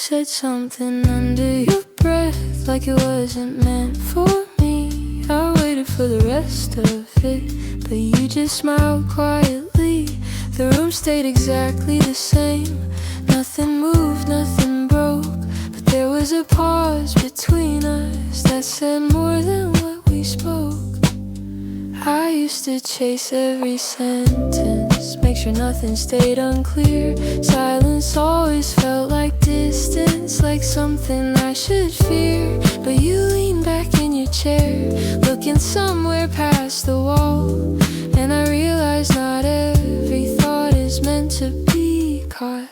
said something under your breath, like it wasn't meant for me. I waited for the rest of it, but you just smiled quietly. The room stayed exactly the same. Nothing moved, nothing broke, but there was a pause between us that said more than what we spoke. I used to chase every sentence, make sure nothing stayed unclear. Silence always felt like distance, like something I should fear. But you leaned back in your chair, looking somewhere past the wall, and I realized not every thought is meant to be caught.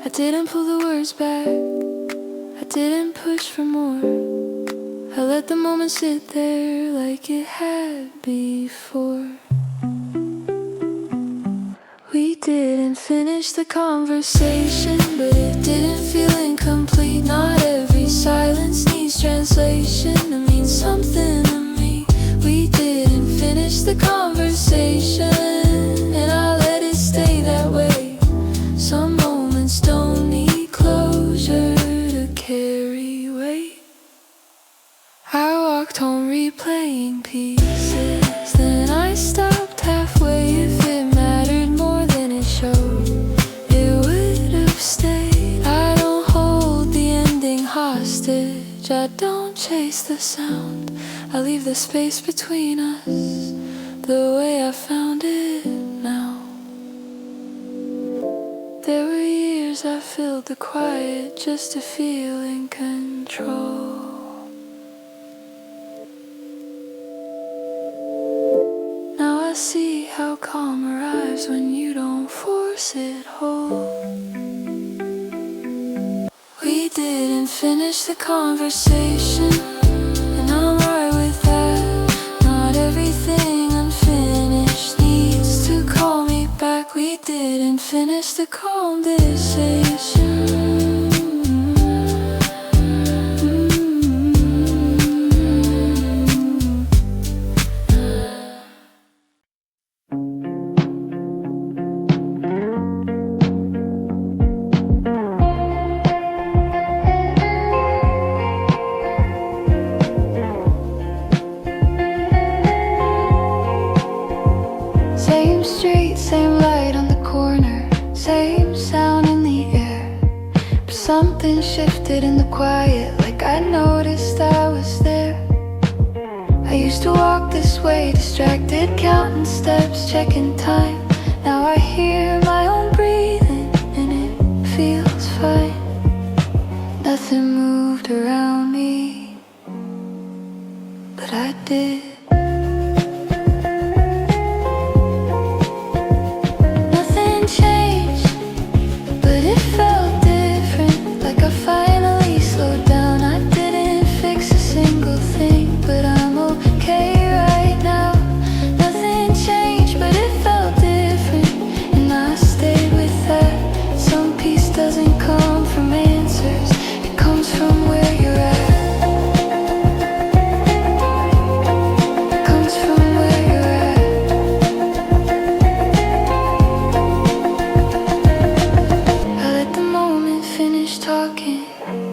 I didn't pull the words back, I didn't push for more. I let the moment sit there like it had before. We didn't finish the conversation, but it didn't feel incomplete. Not every silence needs translation to mean something to me. We didn't finish the conversation, and I let it stay that way. Some moments don't need closure to carry weight. I walked home replaying pieces, then I stopped halfway. If it mattered more than it showed, it would have stayed. I don't hold the ending hostage, I don't chase the sound. I leave the space between us the way I found it now. There were years I filled the quiet just to feel in control. I see how calm arrives when you don't force it whole. We didn't finish the conversation, and I'm right with that. Not everything unfinished needs to call me back. We didn't finish the conversation. Same street, same light on the corner, same sound in the air. But something shifted in the quiet, like I noticed I was there. I used to walk this way, distracted, counting steps, checking time. Now I hear my own breathing, and it feels fine. Nothing moved around me, but I did.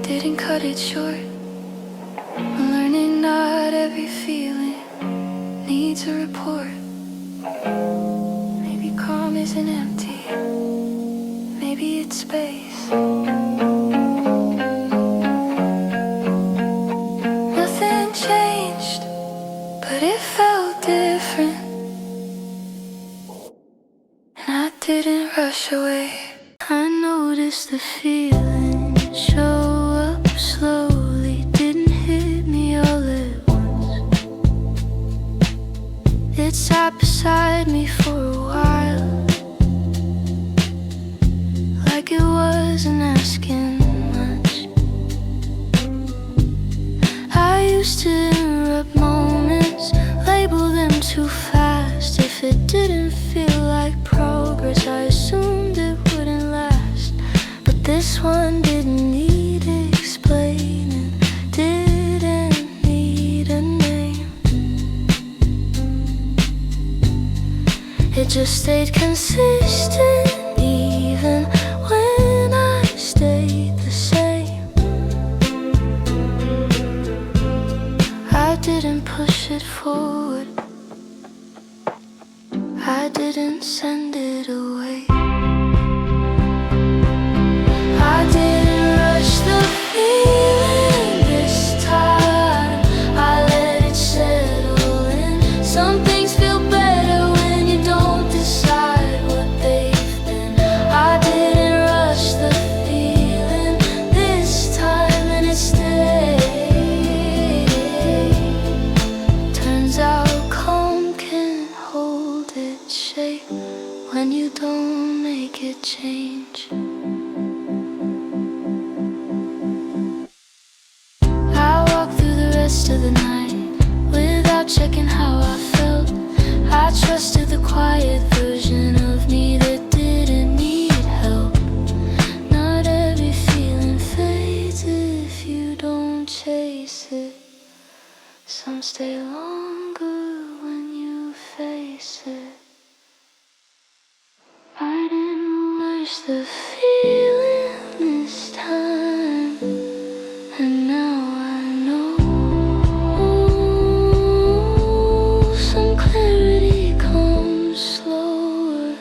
Didn't cut it short. I'm learning not every feeling needs a report. Maybe calm isn't empty, maybe it's space. Nothing changed, but it felt different, and I didn't rush away. I noticed the feeling show up slowly, didn't hit me all at once. It sat beside me for a while, like it wasn't asking much. I used to interrupt moments, label them too fast. If it didn't feel like progress, I assumed it wouldn't last. But this one didn't need explaining, didn't need a name. It just stayed consistent, even change. I walked through the rest of the night without checking how I felt. I trusted the quiet version of me that didn't need help. Not every feeling fades if you don't chase it. Some stay longer when you face it. I didn't rush the feeling this time, and now I know. Some clarity comes slower,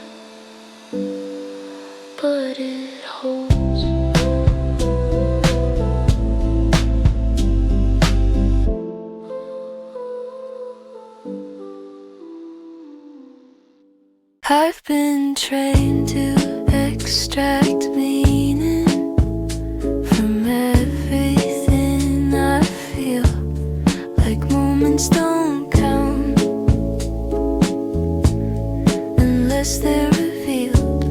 but it holds. I've been trained to extract meaning from everything I feel, like moments don't count unless they're revealed.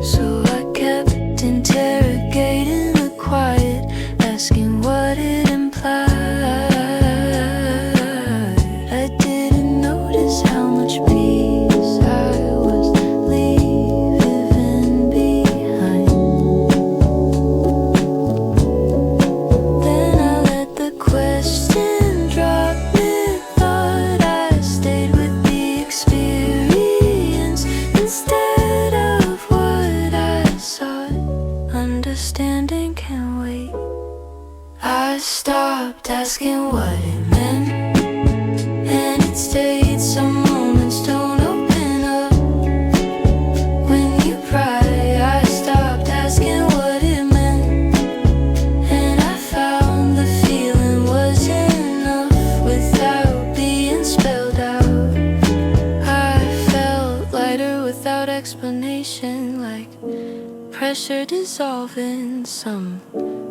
So I kept interrogating the quiet, asking what it implied. How much peace I was leaving behind. Then I let the question drop mid-thought. I stayed with the experience instead of what I sought. Understanding can wait. I stopped asking what it meant, and it stayed. Some moments don't open up when you pry. I stopped asking what it meant, and I found the feeling was enough without being spelled out. I felt lighter without explanation, like pressure dissolving. Some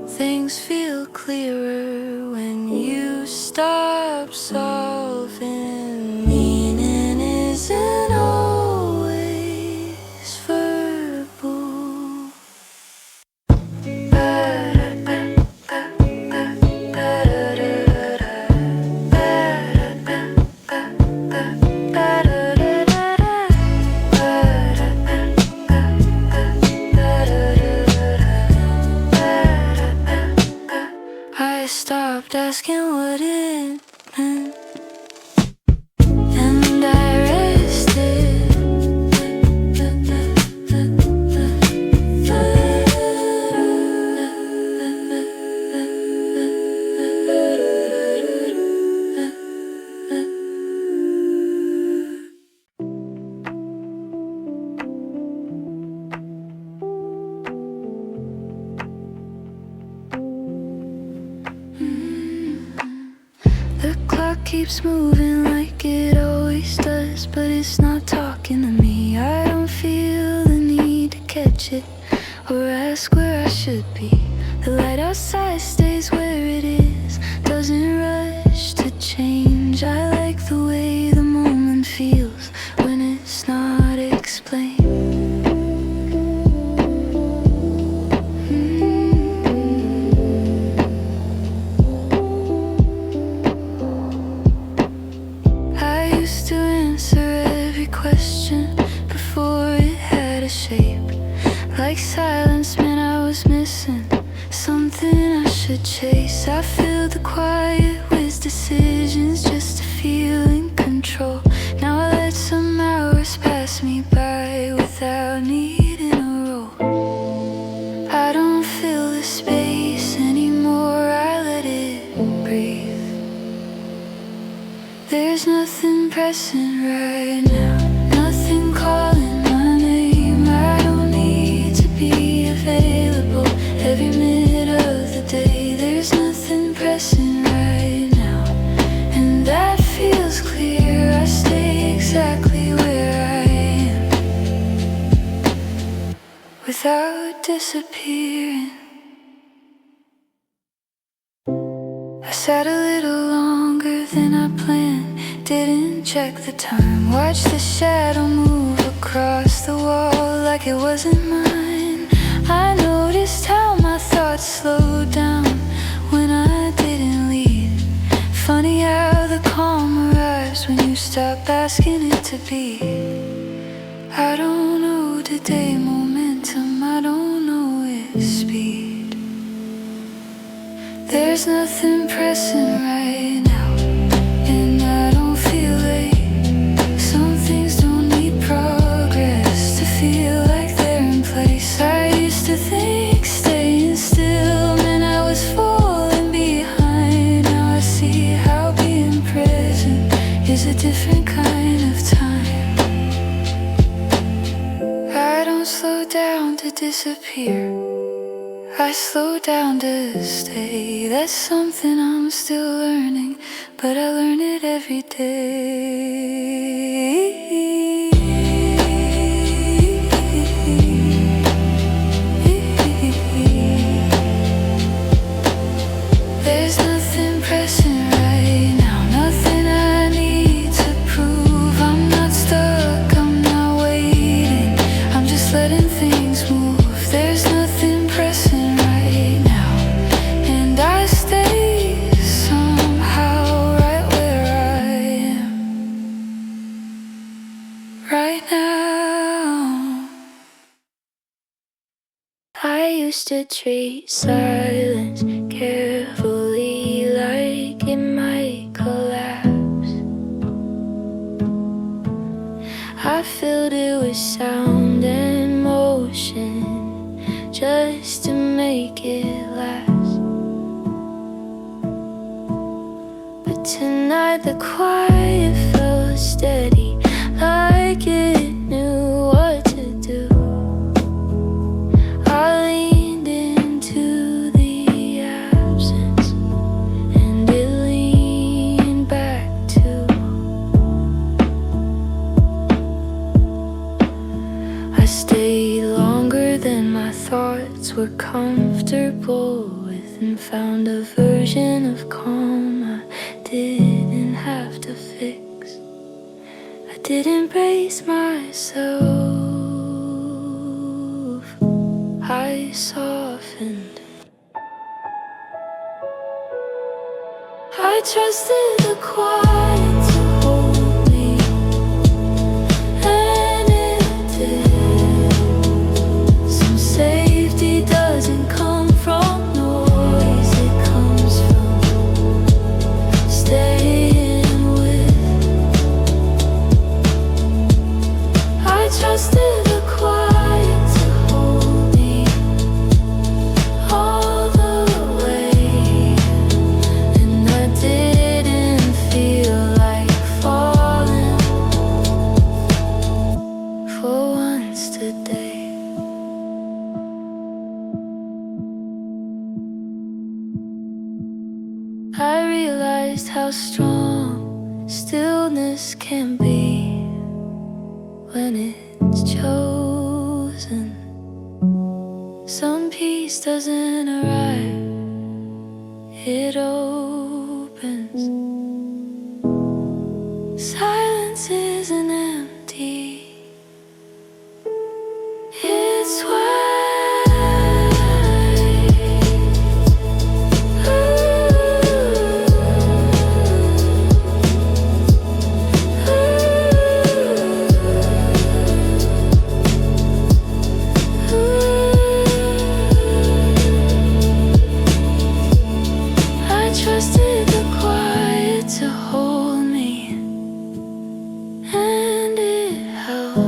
things feel clearer when you stop solving. Meaning isn't always verbal. I stopped asking what it meant, and I rested. The clock keeps moving like it always does, but it's not talking to me. I don't feel the need to catch it or ask where I should be. The light outside stays where it is, doesn't rush to change. I like the way the moment feels when it's not explained. To answer every question before it had a shape. Like silence meant I was missing something I should chase. I filled the quiet with decisions just to feel in control. Now I let some hours pass me by without needing a role. I don't fill the space anymore, I let it breathe. There's nothing pressing right now, nothing calling my name. I don't need to be available every minute of the day. There's nothing pressing right now, and that feels clear. I stay exactly where I am without disappearing. I sat a little longer than I planned, didn't check the time, watched the shadow move across it wasn't mine. I noticed how my thoughts slowed down when I didn't lead. Funny how the calm arrives when you stop asking it to be. I don't know today momentum, I don't know its speed. There's nothing pressing right now, and I don't feel late. Some things don't need progress to feel like they're in place. I used to think staying still meant I was falling behind. Now I see how being present is a different kind of time. I don't slow down to disappear, I slow down to stay. That's something I'm still learning, but I learn it every day. There's nothing pressing right now, nothing I need to prove. I'm not stuck, I'm not waiting, I'm just letting things move. There's nothing pressing right now, and I stay somehow right where I am right now. I used to treat silence carefully, like it might collapse. I filled it with sound and motion just to make it last. But tonight the quiet felt steady, like it knew what to do. I leaned into the absence, and it leaned back too. I stayed longer than my thoughts were comfortable with, and found a version of calm I didn't have to fix. I didn't brace myself, I softened. I trusted the quiet to hold me, and it did. Some safety doesn't come from noise, it comes from staying with. I trusted the quiet to hold me all the way, and I didn't feel like falling for once today. I realized how strong stillness can be when it's chosen. Some peace doesn't arrive, it opens. Silence isn't empty, it's wide. I trusted the quiet to hold me, and it helped.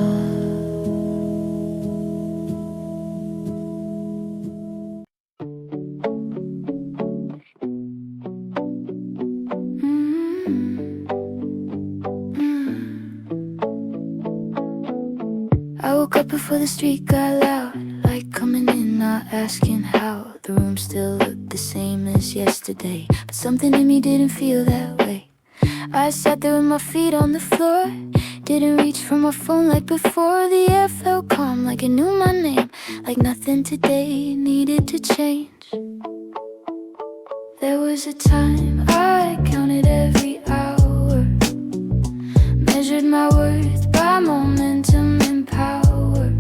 I woke up before the street got loud, light coming in, not asking how. The room still looked the same as yesterday, but something in me didn't feel that way. I sat there with my feet on the floor, didn't reach for my phone like before. The air felt calm, like it knew my name, like nothing today needed to change. There was a time I counted every hour, measured my worth by momentum and power.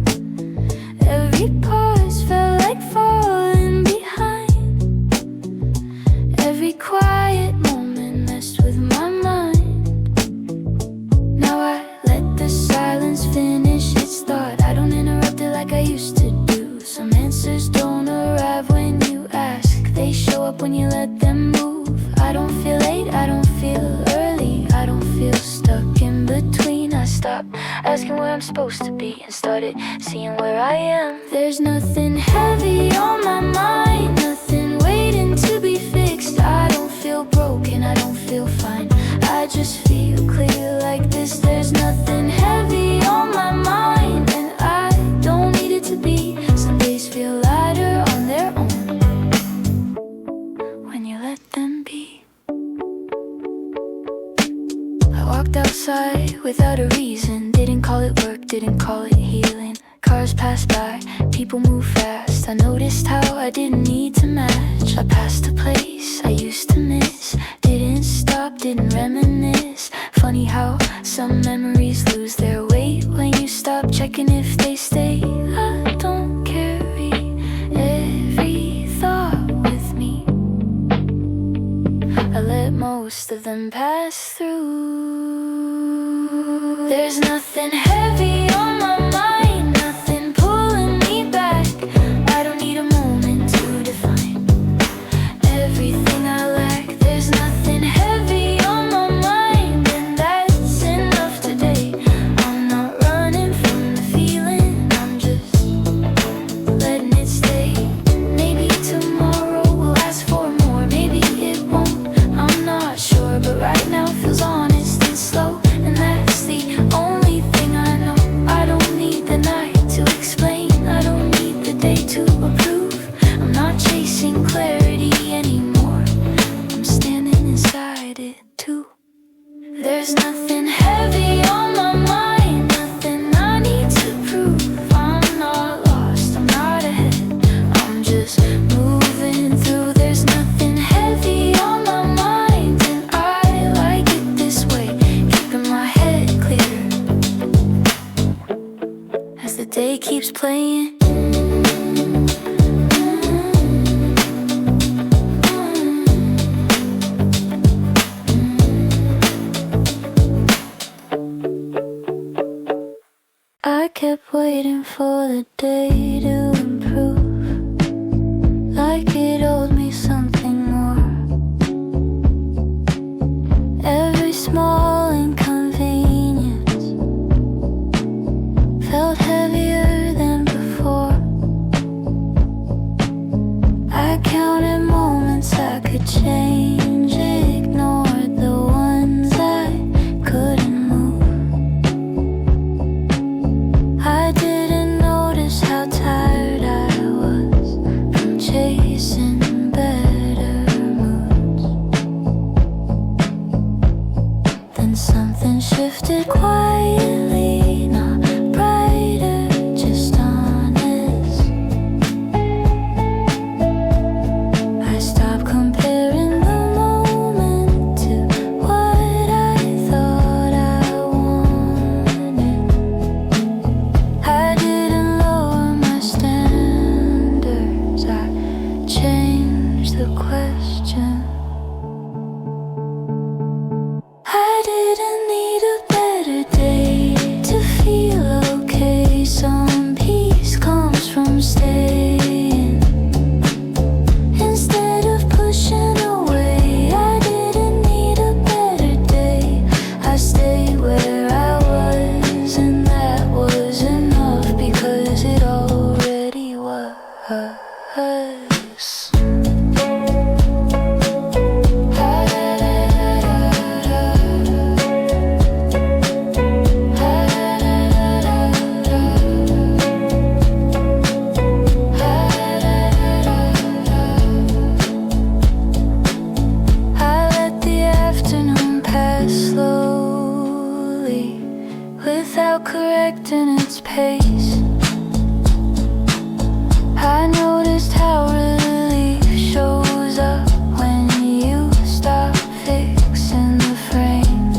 supposed to be and started seeing where I am. There's nothing heavy on my mind, nothing waiting to be fixed. I don't feel broken, I don't feel fine, I just feel clear like this. There's nothing heavy on my mind, and I don't need it to be. Some days feel lighter on their own when you let them be. I walked outside without a reason, didn't call it work, didn't call it healing. Cars passed by, people move fast. I noticed how I didn't need to match. I passed a place I used to miss, didn't stop, didn't reminisce. Funny how some memories lose their weight when you stop checking if they stay. I don't carry every thought with me, I let most of them pass through. There's nothing heavy on my mind, nothing pulling me back. I don't need a moment to define everything I lack. There's nothing heavy on my mind, and that's enough today. I'm not running from the feeling, I'm just letting it stay. Maybe tomorrow will ask for more, maybe it won't, I'm not sure. But right now feels honest and slow, and that's the only thing I know. I don't need the night to explain, I don't need the day to approve. I'm not chasing clarity anymore, I'm standing inside it too. There's nothing heavy on my mind, nothing I need to prove. I'm not lost, I'm not ahead, I'm just moving through. There's nothing heavy on my mind, and I like it this way, keeping my head clear as the day keeps playing. I kept waiting for the day to improve, like it owed me something more. Every small inconvenience felt heavier than before. I counted moments I could change, ignored the ones I couldn't move. I didn't notice how tired I was from chasing better moods. Then something shifted quietly, not brighter, just honest. I stopped comparing the moment to what I thought I wanted. I didn't lower my standards, I changed the question. I didn't need a better day to feel okay. Some peace comes from staying instead of pushing away. I didn't need a better day, I stayed where I was, and that was enough because it already was. I let the afternoon pass slowly without correcting its pace. I noticed how relief shows up when you stop fixing the frame.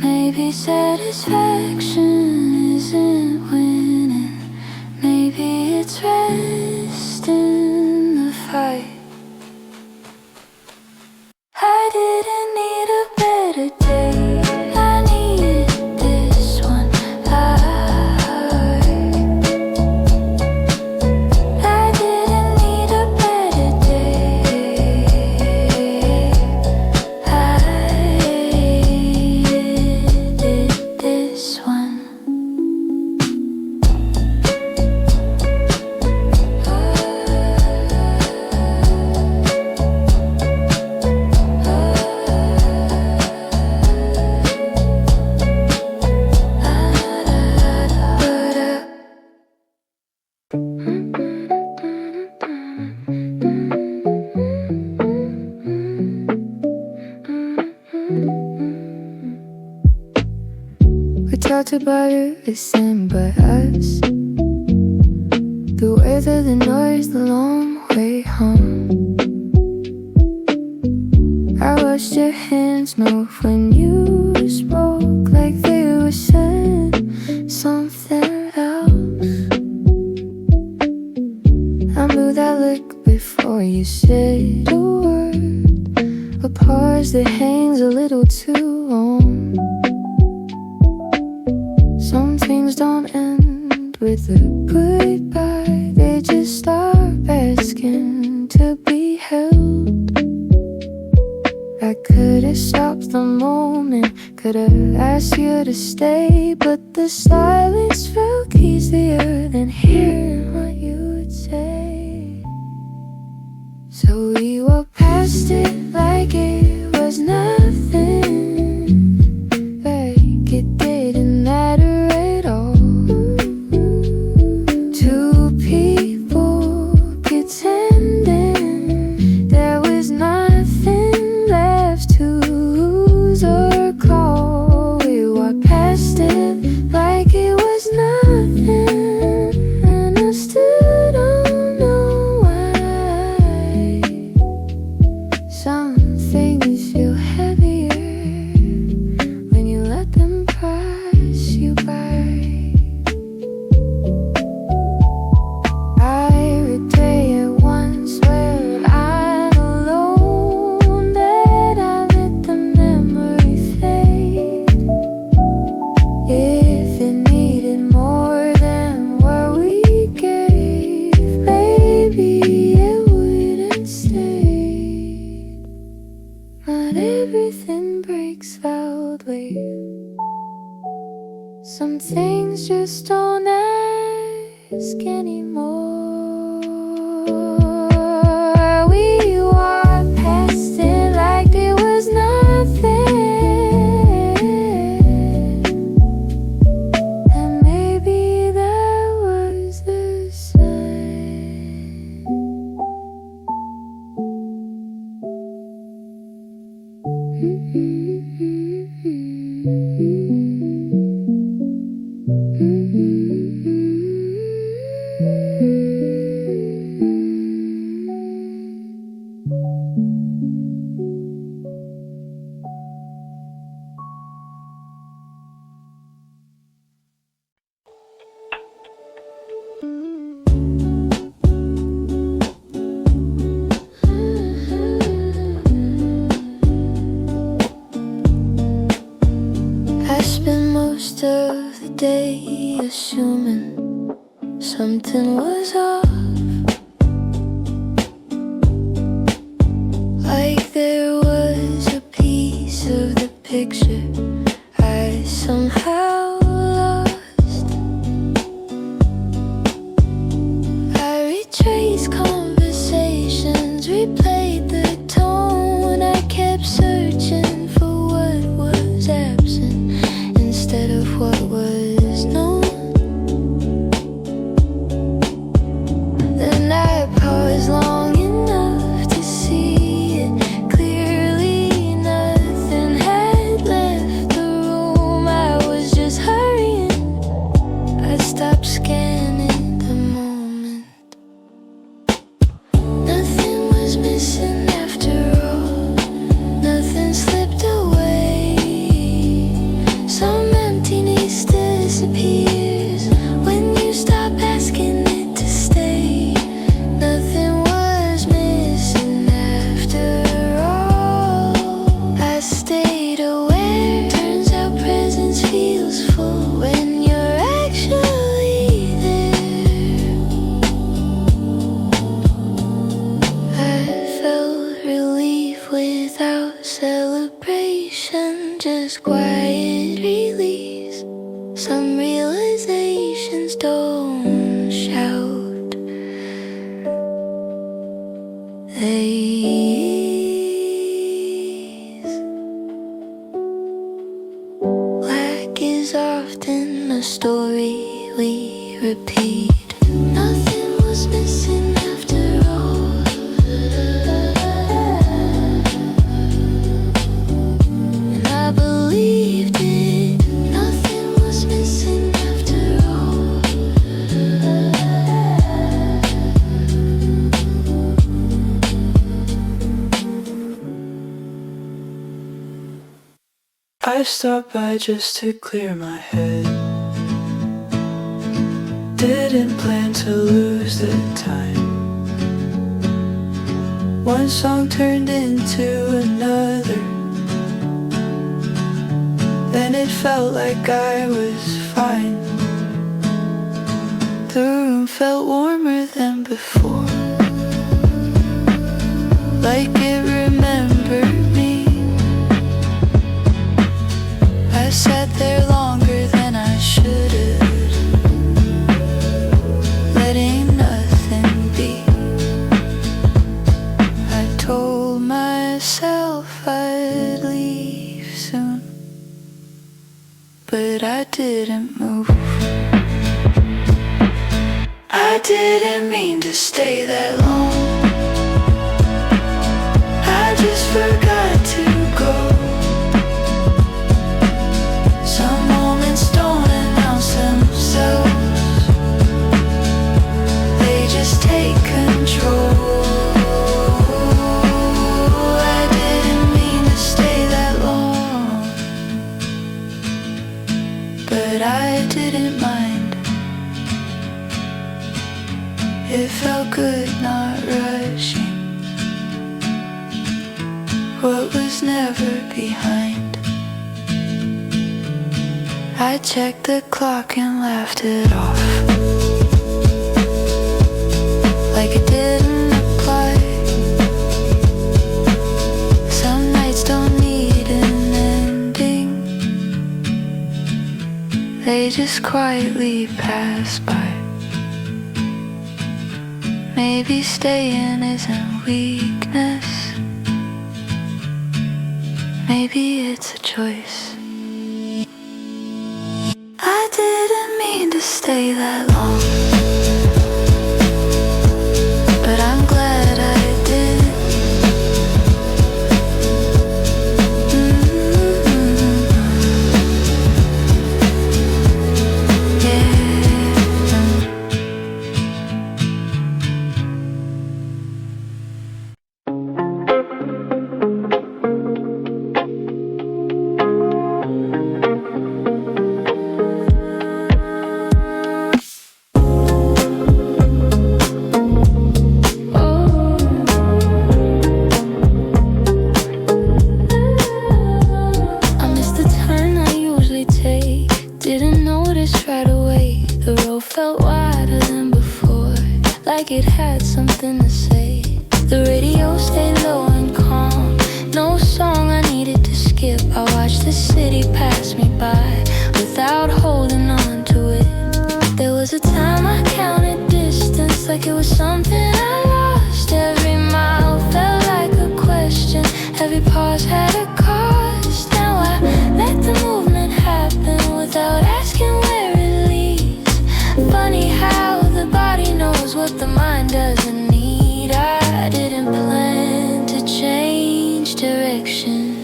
Maybe satisfaction isn't winning, maybe it's rest in the fight. I didn't need a better day, I needed this one. I didn't need a better day, I did. We talked about everything but us, the weather, the noise, the long way home. I watched your hands move when you spoke, like they were saying something else. I knew that look before you said a word, a pause that hangs a little too long. Some things don't end with a goodbye, they just stop asking to be held. I could've stopped the moment, could've asked you to stay, but the silence felt easier than hearing what you would say. So we walked past it like it was nothing, like it didn't matter at all. Two people pretending there was nothing left to lose or call. We walked past it like it was nothing, and I still don't know why. Some things feel heavier when you let them pass you by. I regret it once when I'm alone, that I let the memory fade. If it needed more than what we gave, maybe it wouldn't stay. Not everything breaks loudly, some things just don't ask anymore. We walked past it like there was nothing, and maybe that was the sign. I spent most of the day assuming something was off, like there was a piece of the picture I somehow lost. I retraced conversations, replayed the tone. I kept searching for what was absent instead of what was known. Then I paused long enough to see it clearly. Nothing had left the room, I was just hurrying. I stopped scanning the moment. Nothing was missing after all, nothing slipped away. Some emptiness disappears when you stop asking it to stay. Nothing was missing after all. I stayed aware, turns out presence feels full when you're actually there. I felt relief without celebration, just quiet release. Some realizations don't shout, they ease. Black is often a story we repeat. Nothing was missing after all. And I believed it. Nothing was I stopped by just to clear my head. Didn't plan to lose the time. One song turned into another. Then it felt like I was fine. The room felt warmer than before, like it remembered me. I sat there longer than I should've, letting nothing be. I told myself I'd leave soon, but I didn't move. I didn't mean to stay that long. I just forgot to go. Some moments don't announce themselves, they just take control. I didn't mean to stay that long, but I didn't mind. It felt good not rushing what was never behind. I checked the clock and laughed it off, like it didn't apply. Some nights don't need an ending, they just quietly pass by. Maybe staying isn't weakness, maybe it's a choice. I didn't mean to stay that long, but I'm glad I did. It had something to say. The radio stayed low and calm, no song I needed to skip. I watched the city pass me by without holding on to it. There was a time I counted distance like it was something I lost. Every mile felt like a question, every pause had a cost. Now I let the movement happen without asking where it leads. Funny how the body knows what the mind doesn't need. I didn't plan to change direction,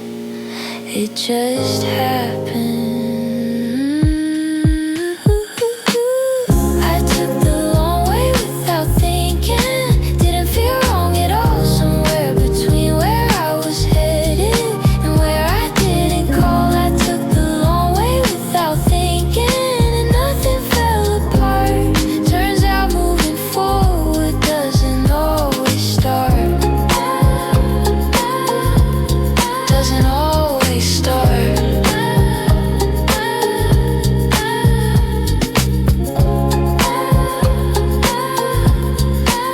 it just happened. I took the long way without thinking, didn't feel wrong at all. Somewhere between where I was headed and where I didn't call. I took the long way without thinking, and nothing fell apart. Turns out moving forward doesn't always start. Doesn't always start.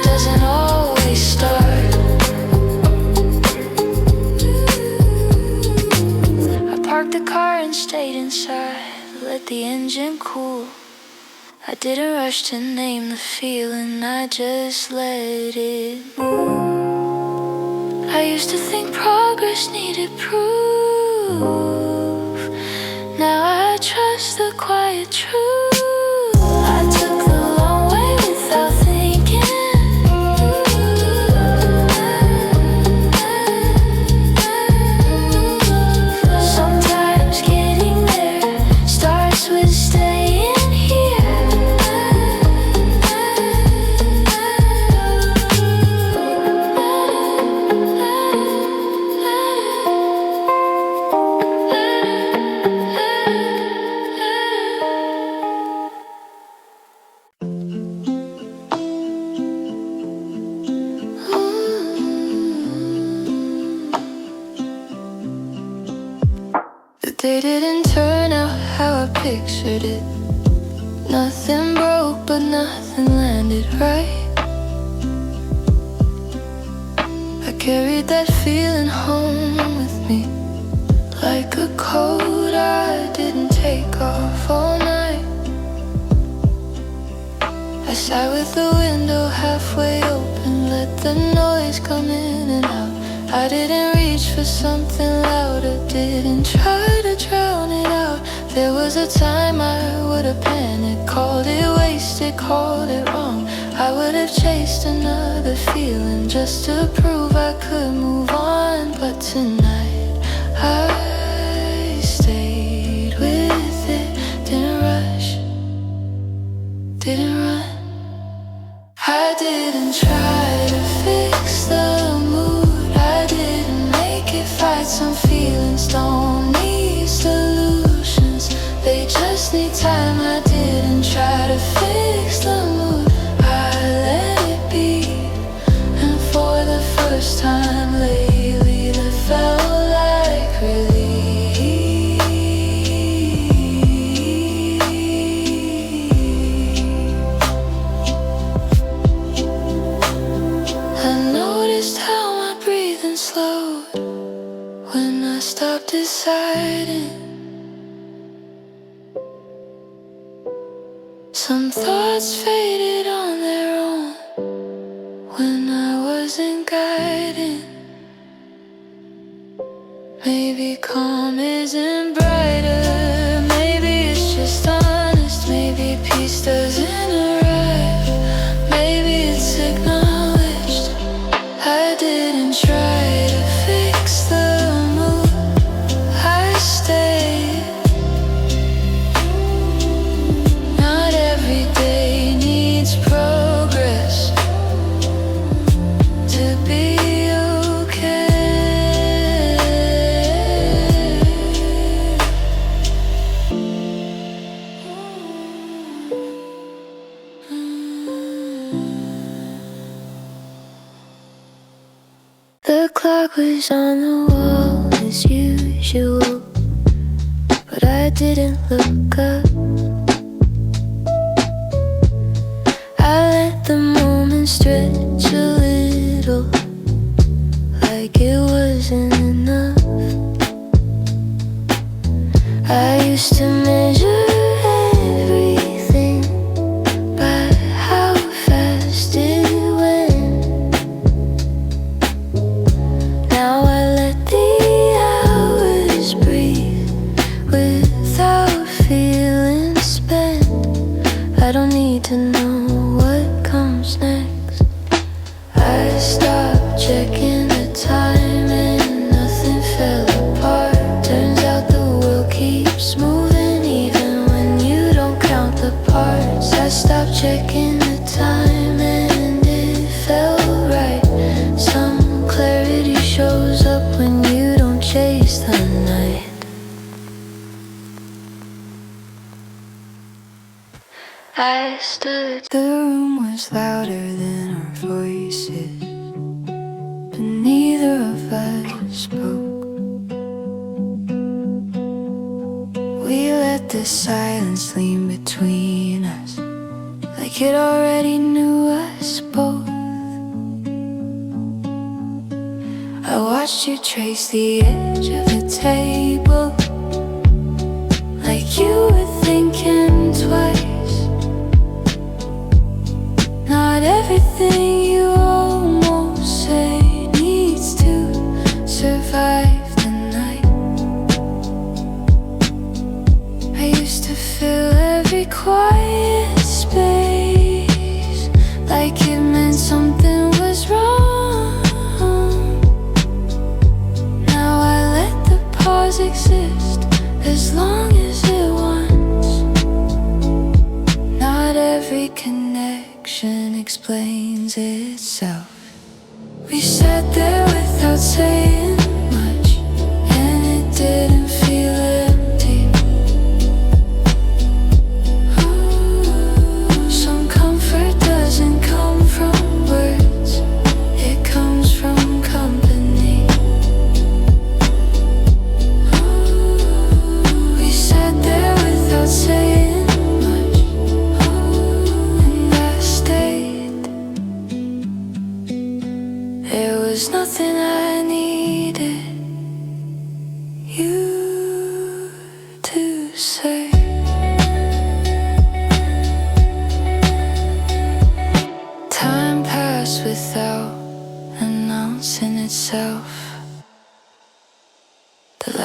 Doesn't always start. I parked the car and stayed inside, let the engine cool. I didn't rush to name the feeling, I just let it move. I used to think progress needed proof, now I trust the quiet truth. I took the long way without thinking. Sometimes getting there starts with staying here. didn't turn out how I pictured it. Nothing broke, but nothing landed right. I carried that feeling home with me, like a coat I didn't take off all night. I sat with the window halfway open, let the noise come in and out. I didn't reach for something louder, didn't try to drown it out. There was a time I would've panicked, called it wasted, called it wrong. I would've chased another feeling just to prove I could move on. But tonight I stayed with it, didn't rush, didn't run. I didn't try to fix the mood, I didn't make it fight. Some feelings don't need solutions, they just need time. I didn't try to fix the mood, I let it be. And for the first time lately, that felt like relief. I noticed how my breathing slowed when I stopped deciding. Some thoughts faded on their own when I wasn't guiding. Maybe calm isn't brighter, maybe it's just honest. Maybe peace doesn't arrive, maybe it's acknowledged. I didn't try to fix the mood, I stayed. Not every day needs progress to be okay. The clock was on the wall as usual, but I didn't look up. I let the moment stretch a little, like it wasn't enough. I used to measure everything by how fast it went. Now I let the hours breathe without feeling spent. I don't need to know what comes next. I stopped checking the time and nothing fell apart. Turns out the world keeps moving even when you don't count the parts. I stopped checking the time and it felt right. Some clarity shows up when you don't chase the night. I stood. The room was louder than our voices, but neither of us spoke. We let the silence lean between us, like it already knew us both. I watched you trace the edge of the table, like you were thinking twice. Not everything you almost say needs to survive the night. I used to fill every quiet space, like it meant something was wrong. Now I let the pause exist as long as it wants. Not every connection explains itself. We sat there without saying much, and it didn't feel empty. Some comfort doesn't come from words, it comes from company.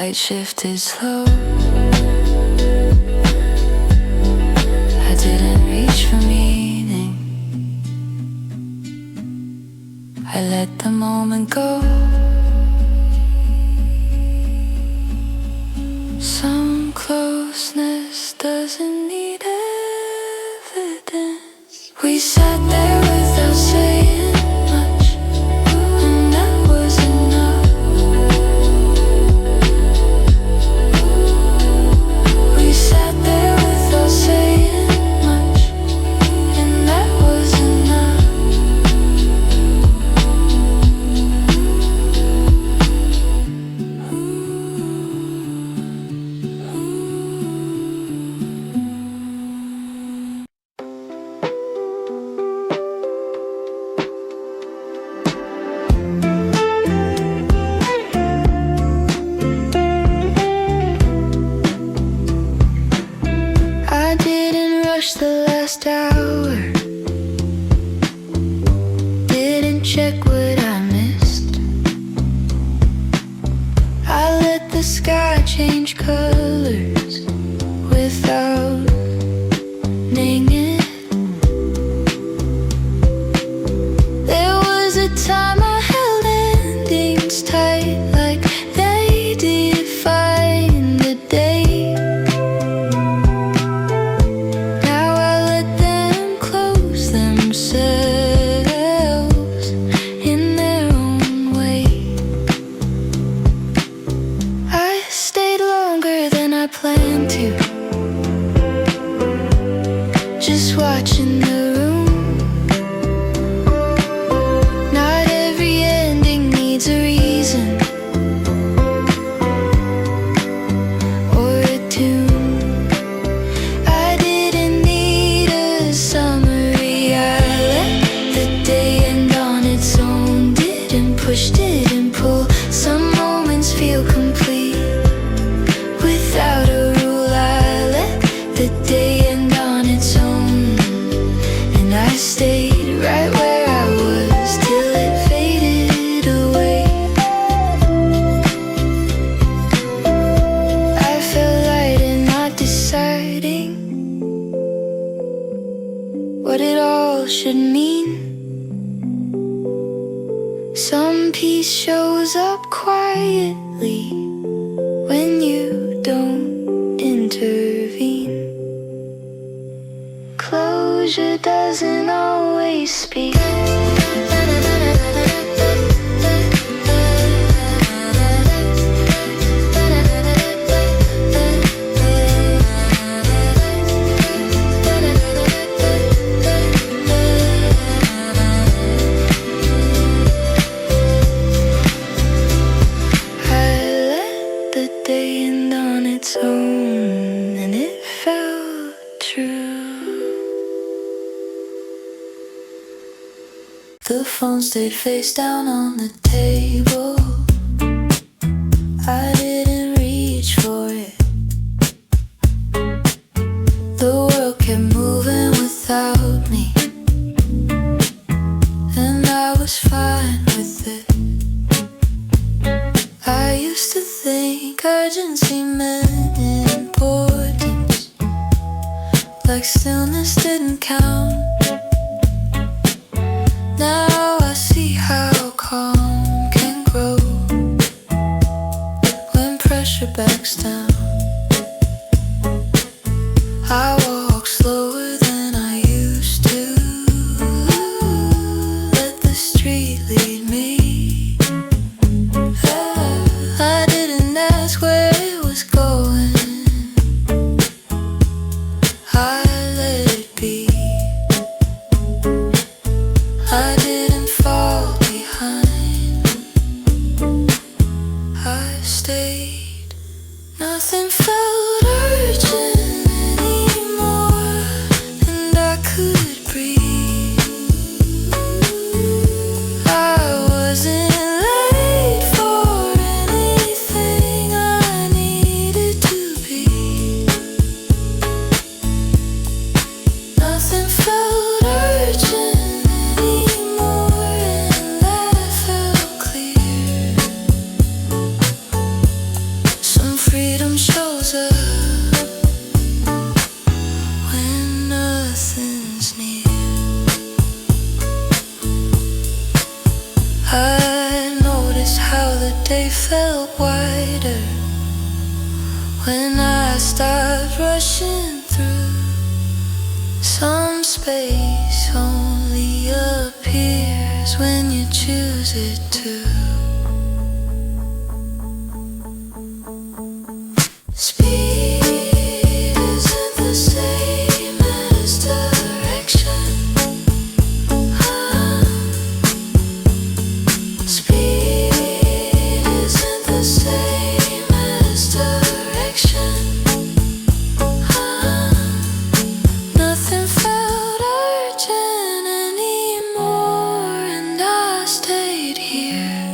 light shifted slow. I didn't reach for meaning, I let the moment go. Some closeness doesn't need evidence. We sat there without saying much, and that was enough. We sat there without saying much, and that was enough. I didn't rush the last hour, didn't check what I missed. I let the sky change colors without naming it. There was a time I held endings tight, like they define the day. Now I let them close themselves in their own way. I stayed longer than I planned to, just watching the room. Not every ending needs a reason or a tune. I didn't need a summary, I let the day end on its own. Didn't push, didn't pull, some moments feel complete without a rule. I let the day end on its own, and I stayed right where I was till it faded away. I felt light in not deciding what it all should mean. Some peace shows up quietly when you don't intervene. Closure doesn't always speak. I let the day end on its own, and it felt true. The phone stayed face down on the table. I didn't reach for it. The world kept moving without me, and I was fine with it. I used to think urgency meant importance, like stillness didn't count. Now I see how calm can grow when pressure backs down. I walk slower than I used to, let the street lead me. I didn't ask where it was going, I let it be. I didn't fall behind, I stayed. Nothing felt wider when I stopped rushing through. Some space only appears when you choose it to. Speed isn't the same as direction. Speed isn't the same as direction. Nothing felt urgent anymore, and I stayed here.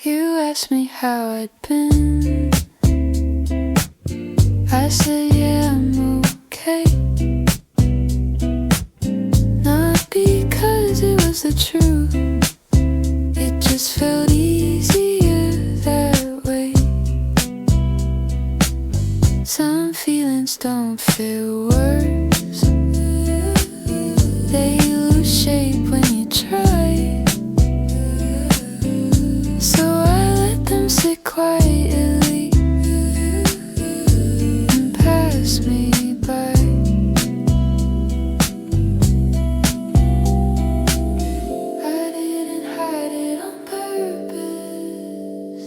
You asked me how I'd been. I said, yeah, I'm okay. Not because it was the truth, it just felt easier that way. Some feelings don't feel worse, they lose shape when you try. So I let them sit quietly and pass me by. I didn't hide it on purpose,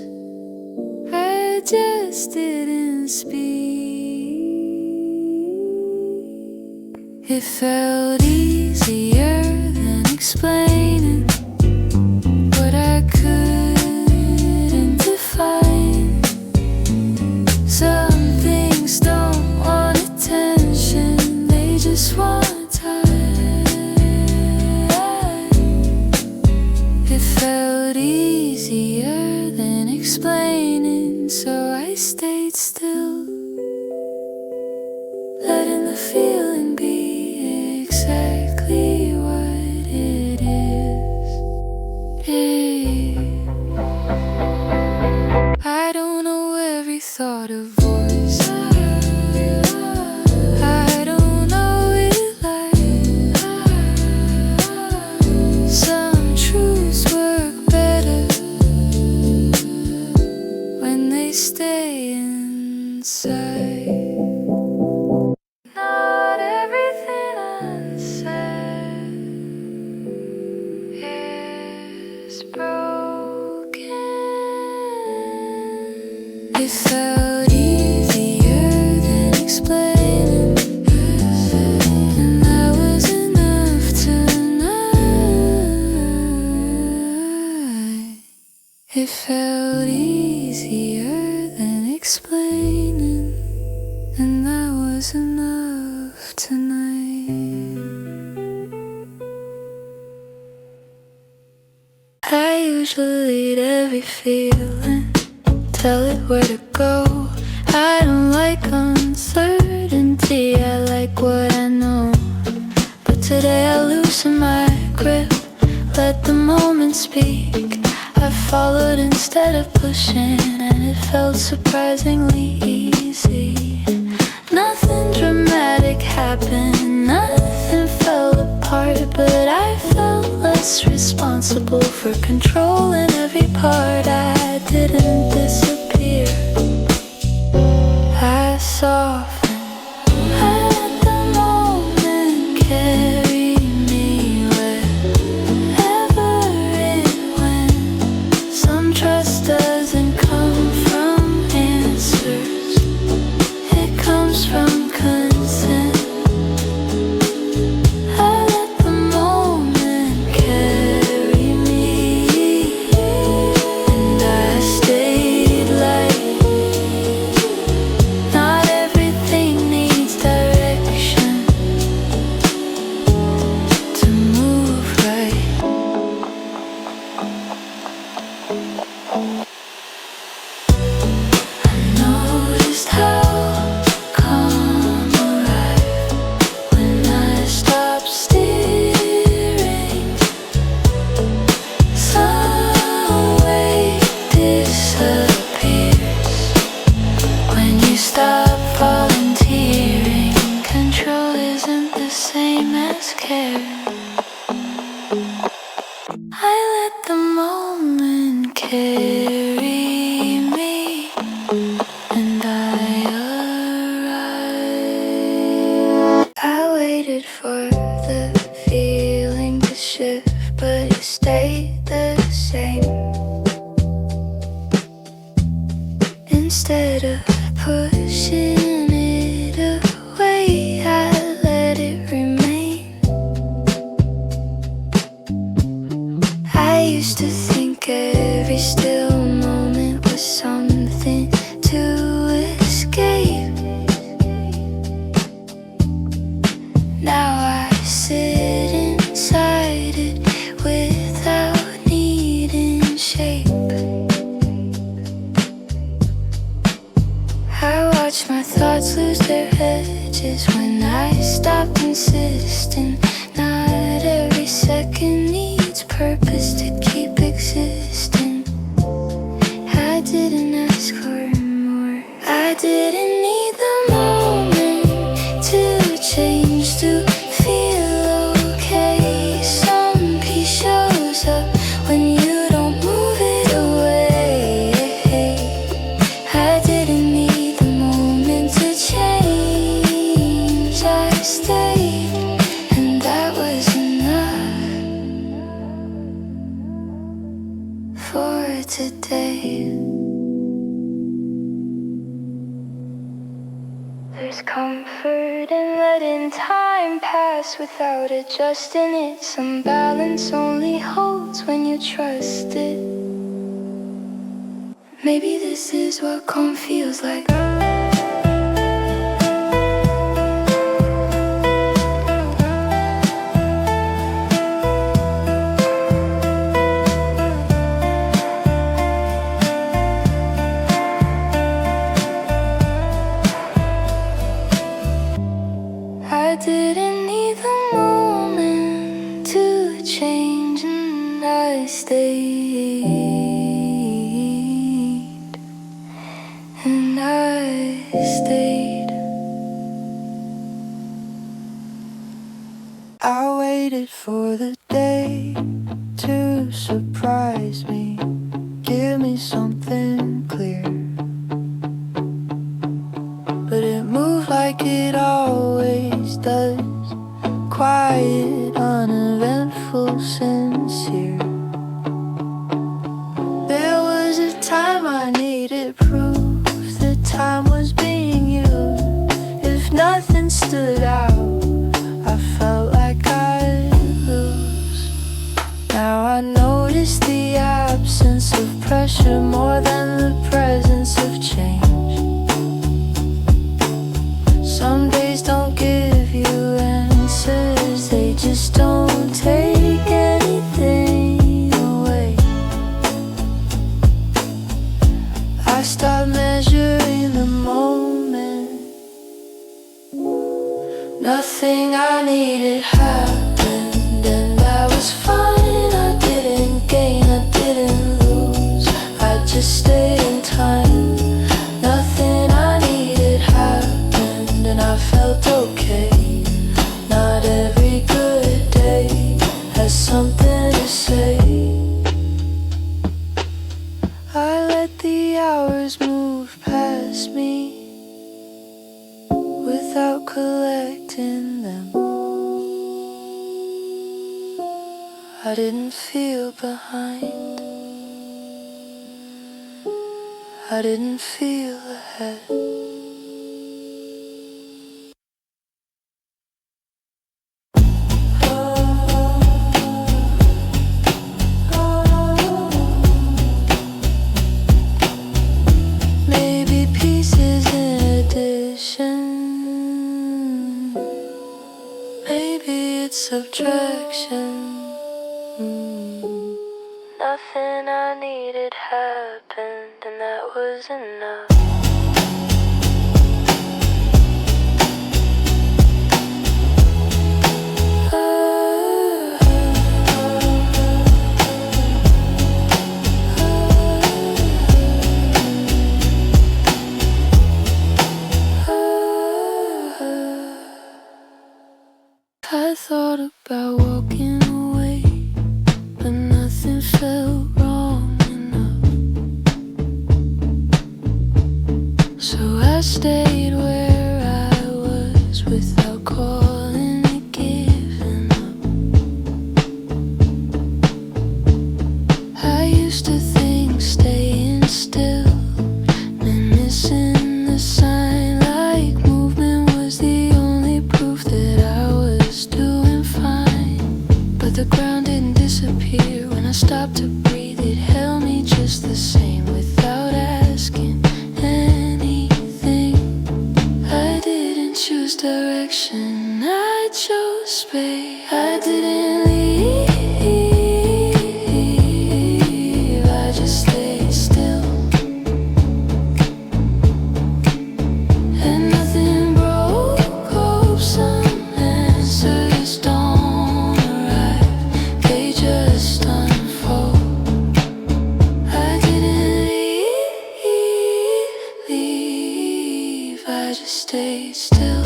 I just didn't speak. It felt easier than explaining what I couldn't define. Some things don't want attention, they just want time. It felt easier than explaining, so I stayed still, letting the feeling be exactly what it is. I don't know every thought or voice, I don't know it like. Some truths work better when they stay inside. Not everything unsaid is broken. It felt easier than explaining, and that was enough tonight. It felt easier than explaining, and that was enough tonight. I usually lead every feeling, tell it where to go. I don't like uncertainty, I like what I know. But today I loosen my grip, let the moment speak. I followed instead of pushing, and it felt surprisingly easy. Nothing dramatic happened, nothing fell apart, but I felt less responsible for controlling every part. I didn't disappear, I softened. I let the moment carry me wherever it went. Some trust doesn't come from answers, it comes from consent. I let the moment carry me, and I stayed light. Not everything needs direction to move right. I noticed how calm arrived when I stopped steering. Some weight disappears when you stop volunteering. Control isn't the same as care. I Instead of pushing it away, I let it remain. I used to think every still moment was something to escape. Now I sit inside it without needing shape. I watch my thoughts lose their edges when I stopped insisting. Not every second needs purpose to keep existing. I didn't ask for more. I didn't need the moment to change to feel okay. Some peace shows up when you don't move it away. I didn't need the moment to change. I stayed, and that was enough for today. There's comfort in letting time pass without adjusting it. Some balance only holds when you trust it. Maybe this is what calm feels like. I didn't need the moment to change, and I stayed, and I stayed. I waited for the day to surprise me, give me something clear. But it moved like it always does, quiet, uneventful, sincere. There was a time I needed proof that time was being used. If nothing stood out, I felt like I'd lose. Now I notice the absence of pressure more than the presence of change. Some days don't give you answers, they just don't take anything away. I stopped measuring the moment. Nothing I needed happened, and that was fine. I didn't gain, I didn't lose, I just stayed in time. Nothing I needed happened, and I felt okay. Not every good day has something to say. I let the hours move past me without collecting them. I didn't feel behind, I didn't feel ahead. Maybe peace is an addition, maybe it's subtraction. Nothing I needed happened, and that was enough. I thought about walking away, but nothing felt wrong enough. So I stayed where I was without calling it giving up. I used to think staying still meant missing direction. I chose space. I didn't leave, I just stayed still. And nothing broke. Hope some answers don't arrive, they just unfold. I didn't leave, I just stayed still.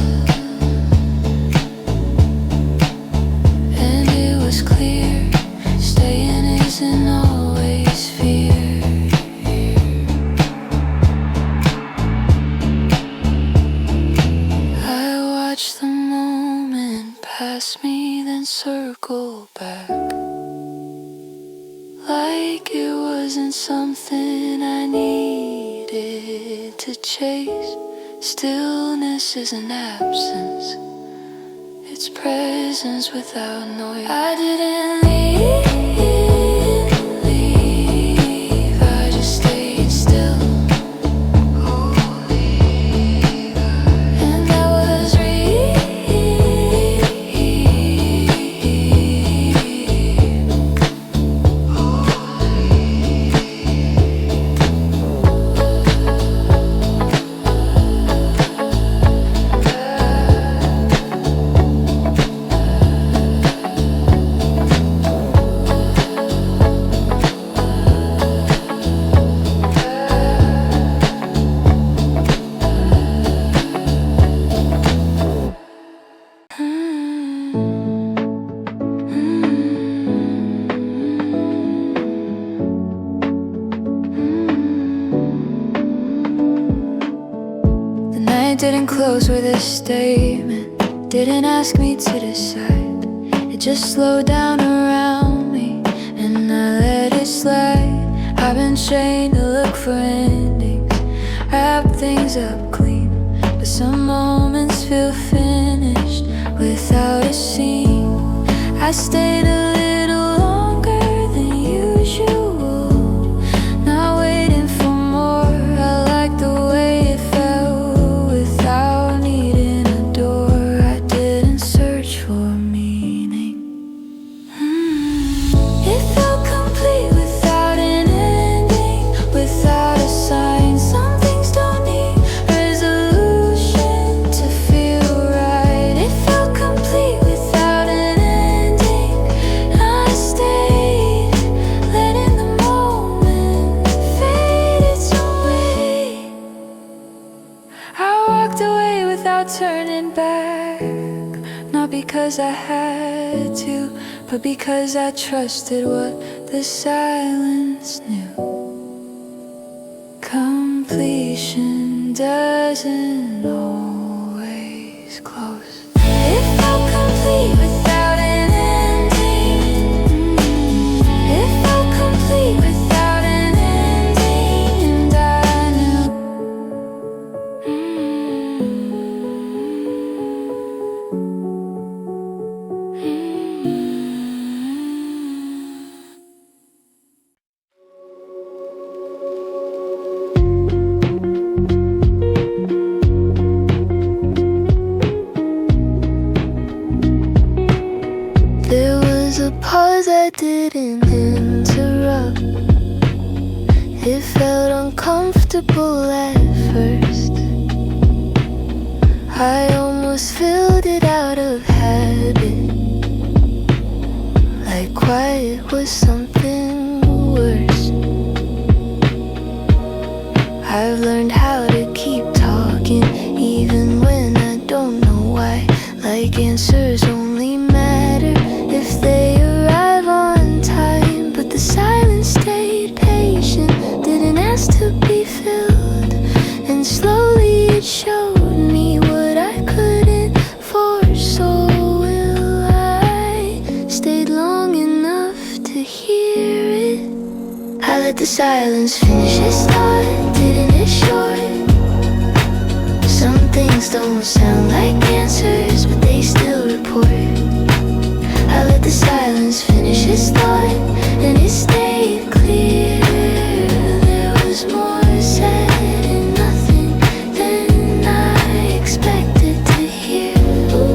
And it was clear, staying isn't always fear. I watched the moment pass me, then circle back, like it wasn't something I needed to chase. Stillness isn't absence, it's presence without noise. I didn't leave, I just stayed still. And that was real. The night didn't close with a statement, didn't ask me to decide. It just slowed down around me, and I let it slide. I've been trained to look for endings, wrap things up clean, but some moments feel finished without a scene. I stayed a little longer than usual, not waiting for more. I like the way it felt without needing a door. I didn't search for meaning. It felt complete without an ending, without a sign. Some things don't need resolution to feel right. It felt complete without an ending. I stayed, letting the moment fade its own way. I walked away without turning back, not because I had to, but because I trusted what the silence knew. Completion doesn't always close. It felt complete without an ending. It felt complete without an ending, and I knew. There was a pause I didn't interrupt. It felt uncomfortable at first. I almost filled it out of habit, like quiet was something worse. I've learned how to keep talking, even when I don't know why. Like answers only matter if they arrive on time, but the silence stayed patient, didn't ask to be filled, and slowly it showed me what I couldn't force. So will I stayed long enough to hear it? I let the silence finish its thought, didn't it short? Some things don't sound like answers, but they still report. I let the silence finish its thought, and it stayed clear. There was more said and nothing than I expected to hear. Ooh.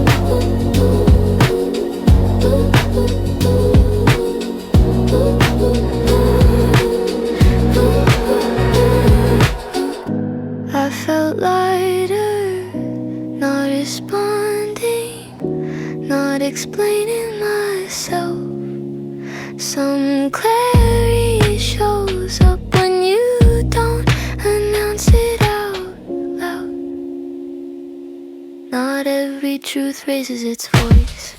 explaining myself. Some clarity shows up when you don't announce it out loud. Not every truth raises its voice.